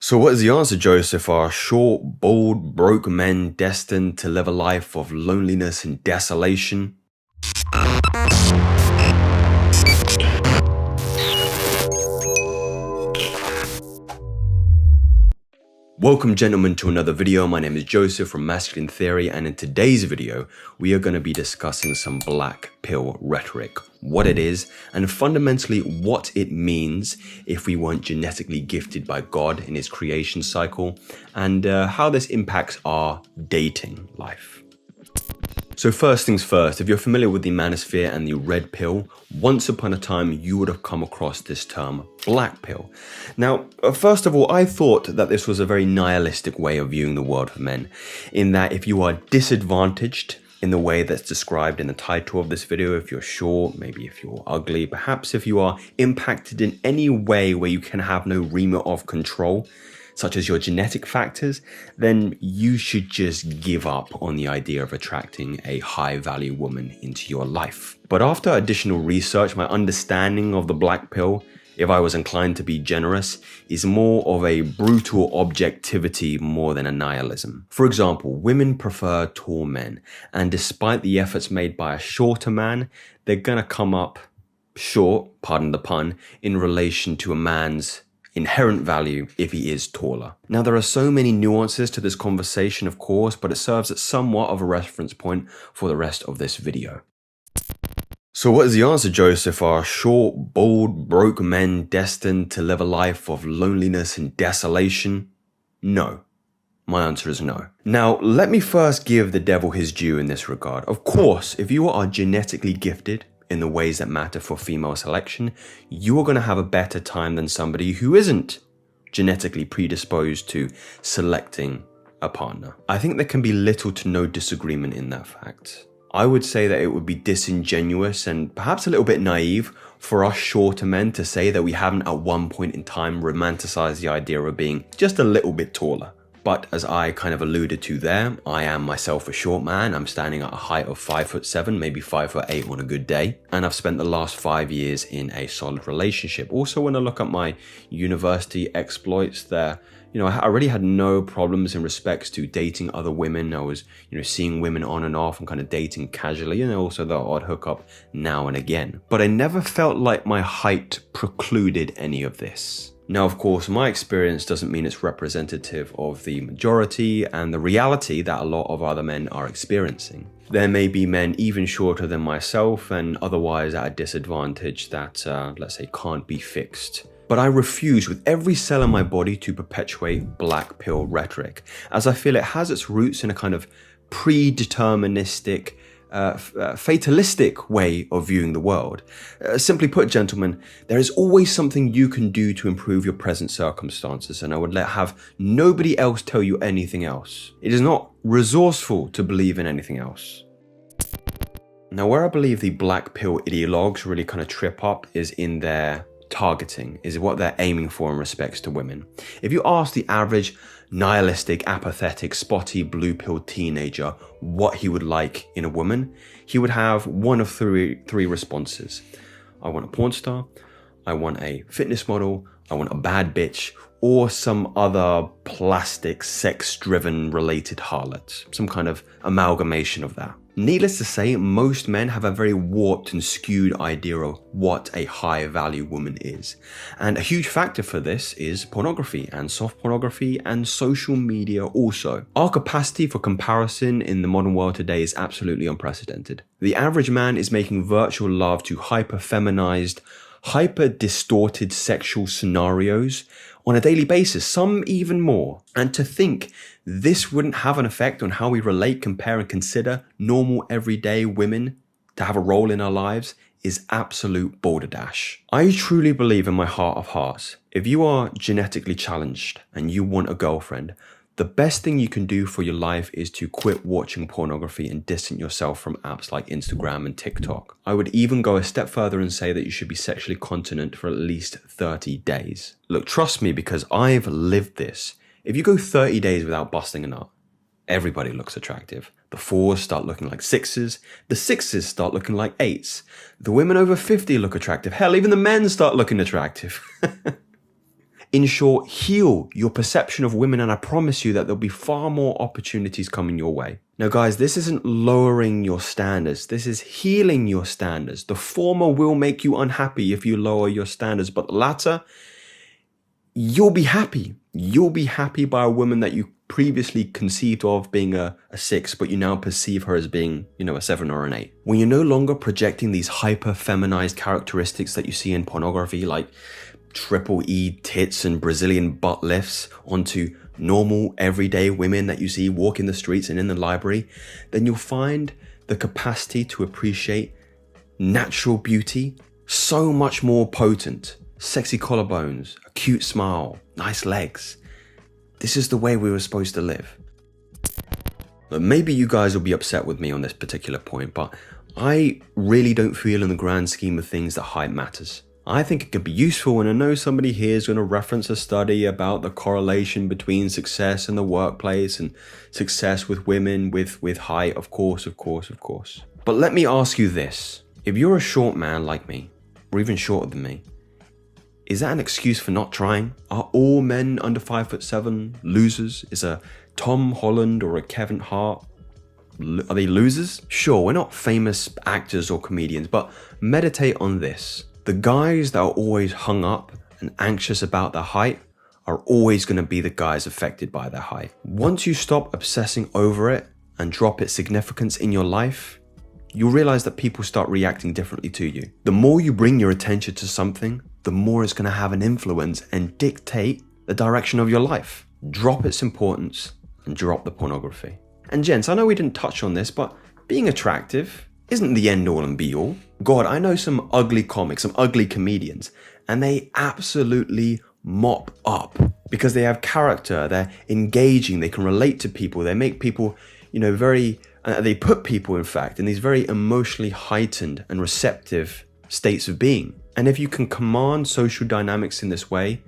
So what is the answer, Joseph? Are short, bald, broke men destined to live a life of loneliness and desolation? Welcome, gentlemen, to another video. My name is Joseph from Masculine Theory, and in today's video, we are going to be discussing some black pill rhetoric, what it is, and fundamentally what it means if we weren't genetically gifted by God in his creation cycle, and how this impacts our dating life. So first things first, if you're familiar with the manosphere and the red pill, once upon a time you would have come across this term black pill. Now, first of all, I thought that this was a very nihilistic way of viewing the world for men, in that if you are disadvantaged in the way that's described in the title of this video, if you're short, maybe if you're ugly, perhaps if you are impacted in any way where you can have no remit of control, such as your genetic factors, then you should just give up on the idea of attracting a high-value woman into your life. But after additional research, my understanding of the black pill, if I was inclined to be generous, is more of a brutal objectivity more than a nihilism. For example, women prefer tall men, and despite the efforts made by a shorter man, they're gonna come up short, pardon the pun, in relation to a man's inherent value if he is taller. Now, there are so many nuances to this conversation, of course, but it serves as somewhat of a reference point for the rest of this video. So what is the answer, Joseph? Are short, bald, broke men destined to live a life of loneliness and desolation? No. My answer is no. Now, let me first give the devil his due in this regard. Of course, if you are genetically gifted in the ways that matter for female selection, you are going to have a better time than somebody who isn't genetically predisposed to selecting a partner. I think there can be little to no disagreement in that fact. I would say that it would be disingenuous and perhaps a little bit naive for us shorter men to say that we haven't at one point in time romanticized the idea of being just a little bit taller. But as I kind of alluded to there, I am myself a short man. I'm standing at a height of 5'7", maybe 5'8" on a good day. And I've spent the last 5 years in a solid relationship. Also, when I look at my university exploits there, I already had no problems in respects to dating other women. I was, seeing women on and off and kind of dating casually, and also the odd hookup now and again. But I never felt like my height precluded any of this. Now, of course, my experience doesn't mean it's representative of the majority and the reality that a lot of other men are experiencing. There may be men even shorter than myself and otherwise at a disadvantage that, let's say, can't be fixed. But I refuse with every cell in my body to perpetuate black pill rhetoric, as I feel it has its roots in a kind of predeterministic, fatalistic way of viewing the world. Simply put, gentlemen, there is always something you can do to improve your present circumstances, and I would have nobody else tell you anything else. It is not resourceful to believe in anything else. Now, where I believe the black pill ideologues really kind of trip up is in their targeting, is what they're aiming for in respects to women. If you ask the average nihilistic, apathetic, spotty, blue pill teenager what he would like in a woman, he would have one of three responses. I want a porn star, I want a fitness model, I want a bad bitch, or some other plastic, sex-driven related harlot, some kind of amalgamation of that. Needless to say, most men have a very warped and skewed idea of what a high-value woman is. And a huge factor for this is pornography and soft pornography and social media also. Our capacity for comparison in the modern world today is absolutely unprecedented. The average man is making virtual love to hyper-feminized, hyper-distorted sexual scenarios on a daily basis, some even more. And to think this wouldn't have an effect on how we relate, compare, and consider normal everyday women to have a role in our lives is absolute balderdash. I truly believe in my heart of hearts, if you are genetically challenged and you want a girlfriend, the best thing you can do for your life is to quit watching pornography and distance yourself from apps like Instagram and TikTok. I would even go a step further and say that you should be sexually continent for at least 30 days. Look, trust me, because I've lived this. If you go 30 days without busting a nut, everybody looks attractive. The 4s start looking like 6s. The 6s start looking like 8s. The women over 50 look attractive. Hell, even the men start looking attractive. In short, heal your perception of women, and I promise you that there'll be far more opportunities coming your way. Now guys, this isn't lowering your standards, this is healing your standards. The former will make you unhappy if you lower your standards, but the latter, you'll be happy. You'll be happy by a woman that you previously conceived of being a 6, but you now perceive her as being, a 7 or an 8. When you're no longer projecting these hyper feminized characteristics that you see in pornography, like triple E tits and Brazilian butt lifts, onto normal everyday women that you see walking the streets and in the library, then you'll find the capacity to appreciate natural beauty so much more potent. Sexy collarbones, a cute smile, nice legs. This is the way we were supposed to live. But maybe you guys will be upset with me on this particular point, but I really don't feel in the grand scheme of things that height matters. I think it could be useful, and I know somebody here is going to reference a study about the correlation between success in the workplace and success with women with height, of course. But let me ask you this. If you're a short man like me, or even shorter than me, is that an excuse for not trying? Are all men under 5'7" losers? Is a Tom Holland or a Kevin Hart, are they losers? Sure, we're not famous actors or comedians, but meditate on this. The guys that are always hung up and anxious about their height are always going to be the guys affected by their height. Once you stop obsessing over it and drop its significance in your life, you'll realize that people start reacting differently to you. The more you bring your attention to something, the more it's going to have an influence and dictate the direction of your life. Drop its importance and drop the pornography. And gents, I know we didn't touch on this, but being attractive isn't the end all and be all. God, I know some ugly comics, some ugly comedians, and they absolutely mop up because they have character, they're engaging, they can relate to people, they make people, they put people, in fact, in these very emotionally heightened and receptive states of being. And if you can command social dynamics in this way,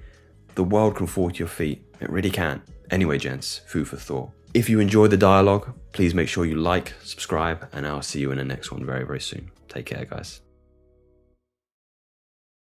the world can fall to your feet. It really can. Anyway, gents, food for thought. If you enjoyed the dialogue, please make sure you like, subscribe, and I'll see you in the next one very, very soon. Take care, guys.